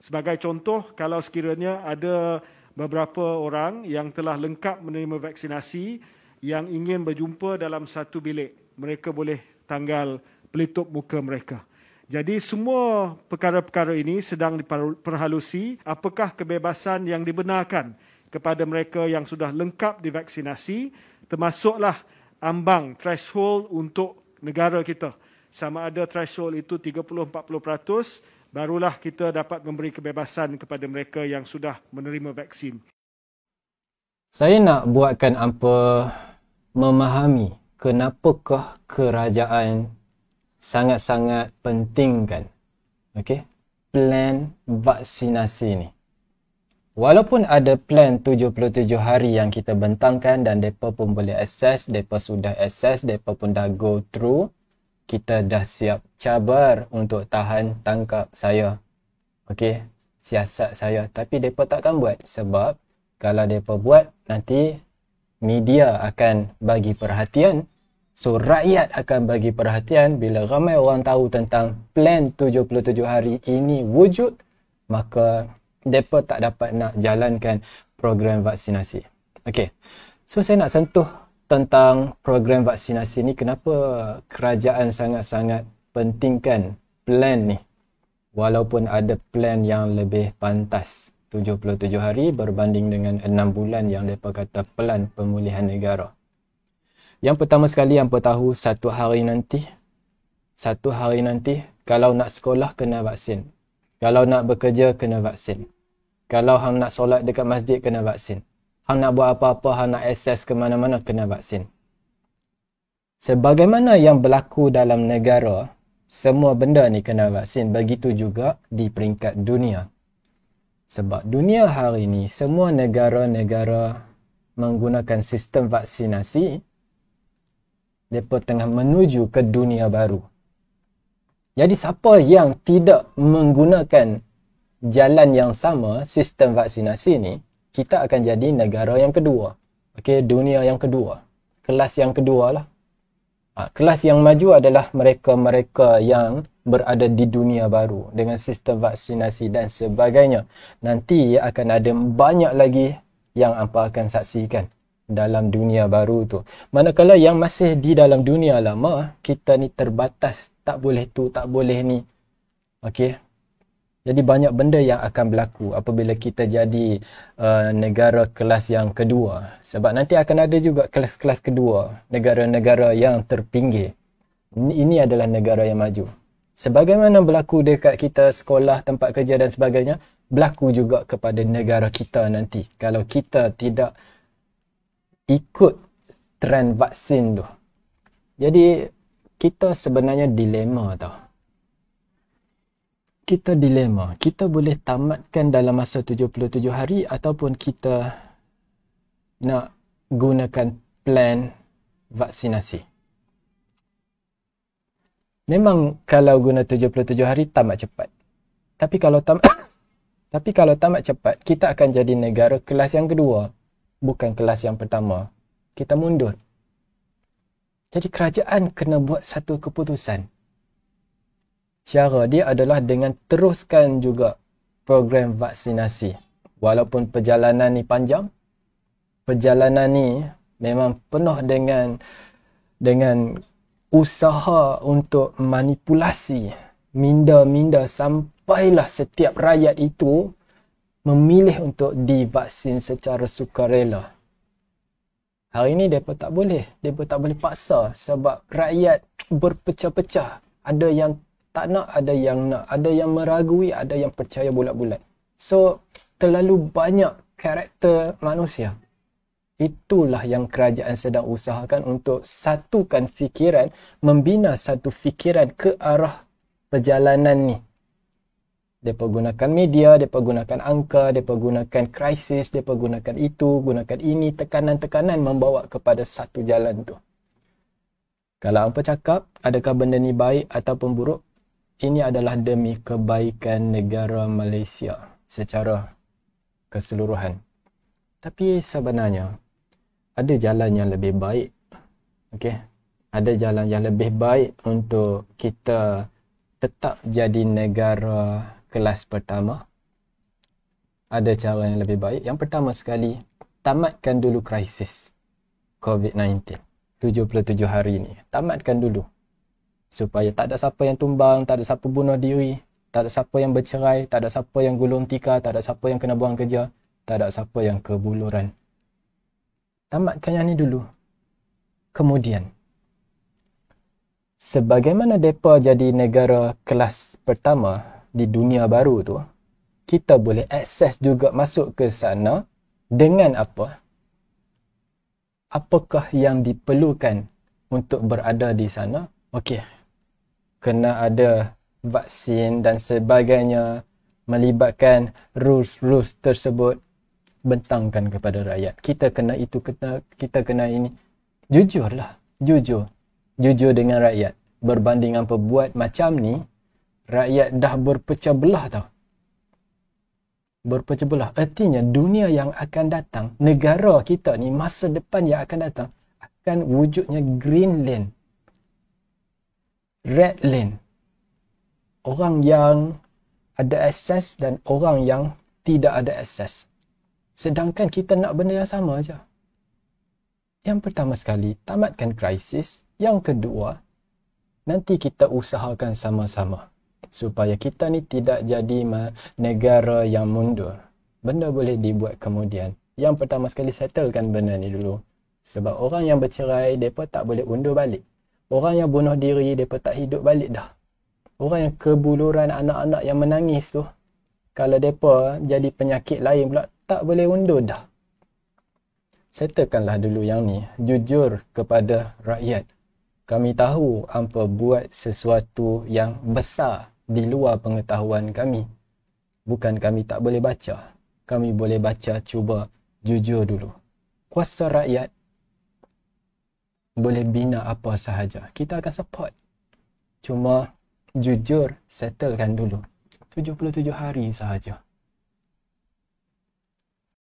Sebagai contoh, kalau sekiranya ada beberapa orang yang telah lengkap menerima vaksinasi yang ingin berjumpa dalam satu bilik, mereka boleh tanggal pelitup muka mereka. Jadi semua perkara-perkara ini sedang diperhalusi apakah kebebasan yang dibenarkan kepada mereka yang sudah lengkap divaksinasi, termasuklah ambang threshold untuk negara kita. Sama ada threshold itu 30-40%, barulah kita dapat memberi kebebasan kepada mereka yang sudah menerima vaksin. Saya nak buatkan apa memahami kenapakah kerajaan sangat-sangat pentingkan plan vaksinasi ni. Walaupun ada plan 77 hari yang kita bentangkan dan mereka pun boleh akses, mereka sudah akses, mereka pun dah go through, kita dah siap cabar untuk tahan tangkap saya. Siasat saya. Tapi mereka takkan buat sebab kalau mereka buat, nanti media akan bagi perhatian. So, rakyat akan bagi perhatian bila ramai orang tahu tentang plan 77 hari ini wujud, maka mereka tak dapat nak jalankan program vaksinasi. So saya nak sentuh tentang program vaksinasi ni, kenapa kerajaan sangat-sangat pentingkan plan ni. Walaupun ada plan yang lebih pantas, 77 hari berbanding dengan 6 bulan yang mereka kata pelan pemulihan negara. Yang pertama sekali, hampa tahu satu hari nanti kalau nak sekolah kena vaksin. Kalau nak bekerja kena vaksin. Kalau hang nak solat dekat masjid kena vaksin. Hang nak buat apa-apa, hang nak akses ke mana-mana kena vaksin. Sebagaimana yang berlaku dalam negara, semua benda ni kena vaksin. Begitu juga di peringkat dunia. Sebab dunia hari ni, semua negara-negara menggunakan sistem vaksinasi, mereka tengah menuju ke dunia baru. Jadi siapa yang tidak menggunakan jalan yang sama, sistem vaksinasi ni, kita akan jadi negara yang kedua. Dunia yang kedua. Kelas yang kedua lah. Kelas yang maju adalah mereka-mereka yang berada di dunia baru dengan sistem vaksinasi dan sebagainya. Nanti akan ada banyak lagi yang hampa akan saksikan dalam dunia baru tu. Manakala yang masih di dalam dunia lama, kita ni terbatas. Tak boleh tu, tak boleh ni. Jadi banyak benda yang akan berlaku apabila kita jadi negara kelas yang kedua. Sebab nanti akan ada juga kelas-kelas kedua, negara-negara yang terpinggir. Ini adalah negara yang maju. Sebagaimana berlaku dekat kita sekolah, tempat kerja dan sebagainya, berlaku juga kepada negara kita nanti. Kalau kita tidak ikut trend vaksin tu. Jadi kita sebenarnya dilema tau. Kita dilema. Kita boleh tamatkan dalam masa 77 hari ataupun kita nak gunakan plan vaksinasi. Memang kalau guna 77 hari tamat cepat. Tapi kalau tamat cepat, kita akan jadi negara kelas yang kedua. Bukan kelas yang pertama. Kita mundur. Jadi kerajaan kena buat satu keputusan. Cara dia adalah dengan teruskan juga program vaksinasi. Walaupun perjalanan ni panjang, perjalanan ni memang penuh dengan usaha untuk manipulasi, minda-minda sampailah setiap rakyat itu memilih untuk divaksin secara sukarela. Hari ini mereka tak boleh. Mereka tak boleh paksa sebab rakyat berpecah-pecah. Ada yang tak nak, ada yang nak. Ada yang meragui, ada yang percaya bulat-bulat. So, terlalu banyak karakter manusia. Itulah yang kerajaan sedang usahakan untuk satukan fikiran, membina satu fikiran ke arah perjalanan ni. Mereka gunakan media, mereka gunakan angka, mereka gunakan krisis, mereka gunakan itu, gunakan ini, tekanan-tekanan membawa kepada satu jalan tu. Kalau hampa cakap, adakah benda ni baik ataupun buruk? Ini adalah demi kebaikan negara Malaysia secara keseluruhan. Tapi sebenarnya, ada jalan yang lebih baik. Ada jalan yang lebih baik untuk kita tetap jadi negara kelas pertama ada cara yang lebih baik. Yang pertama sekali, tamatkan dulu krisis COVID-19. 77 hari ni. Tamatkan dulu. Supaya tak ada siapa yang tumbang, tak ada siapa bunuh diri, tak ada siapa yang bercerai, tak ada siapa yang gulung tikar, tak ada siapa yang kena buang kerja, tak ada siapa yang kebuluran. Tamatkan yang ni dulu. Kemudian, sebagaimana mereka jadi negara kelas pertama di dunia baru tu, kita boleh akses juga masuk ke sana dengan apa? Apakah yang diperlukan untuk berada di sana? Okey, kena ada vaksin dan sebagainya, melibatkan rules tersebut, bentangkan kepada rakyat. Kita kena itu, kita kena ini. Jujurlah, jujur dengan rakyat. Berbanding apa buat macam ni, rakyat dah berpecah belah tau. Berpecah belah. Artinya dunia yang akan datang, negara kita ni masa depan yang akan datang, akan wujudnya green lane, red lane. Orang yang ada akses dan orang yang tidak ada akses. Sedangkan kita nak benda yang sama aja. Yang pertama sekali, tamatkan krisis. Yang kedua, nanti kita usahakan sama-sama supaya kita ni tidak jadi negara yang mundur. Benda boleh dibuat kemudian. Yang pertama sekali, settlekan benda ni dulu. Sebab orang yang bercerai, mereka tak boleh undur balik. Orang yang bunuh diri, mereka tak hidup balik dah. Orang yang kebuluran, anak-anak yang menangis tu, kalau mereka jadi penyakit lain pula, tak boleh undur dah. Settlekanlah dulu yang ni. Jujur kepada rakyat. Kami tahu hampa buat sesuatu yang besar di luar pengetahuan kami. Bukan kami tak boleh baca. Kami boleh baca, cuba jujur dulu. Kuasa rakyat boleh bina apa sahaja. Kita akan support. Cuma jujur, settlekan dulu. 77 hari sahaja.